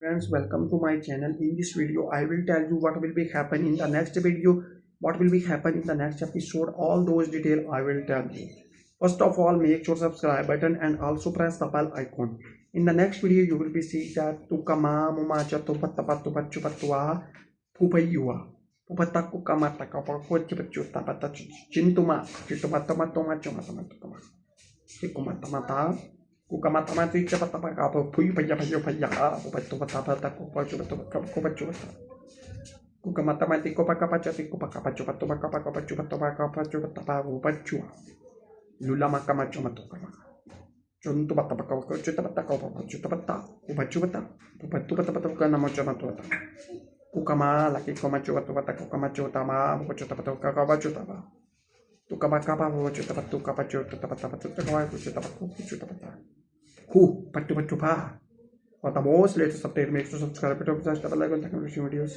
Friends, welcome to my channel. In this video I will tell you what will be happen in the next video, what will be happen in the next episode. All those details I will tell you. First of all, make sure subscribe button and also press the bell icon. In the next video you will be see that tukama mumacha tupatapatu pachupatua pupayua pupataku kamata kapakuachipachutapata chintuma chitumatoma chuma mata kuka mati cepat apa apa puy paya apa tu bata ku pa coba ku pa coba kuka mati ko pa kapa cati ku pa kapa coba to pa kapa kapa coba to pa kapa coba tapa ku pa cua lula maka maco matu kama contoh bata pa kau cuta bata kau pa cuta bata ku pa coba ta ku pa tu bata bata kana maco matu ta kuka ma laki ko maco bata bata ku kama cuta ma ku cuta bata ka ka pa cuta ba tu kapa kapa ku cuta bata kapa cuta bata bata tu kapa ku cuta bata ku cuta bata patu patu pa. What the most latest update, make sure to subscribe to the bell icon. Thank you for watching videos.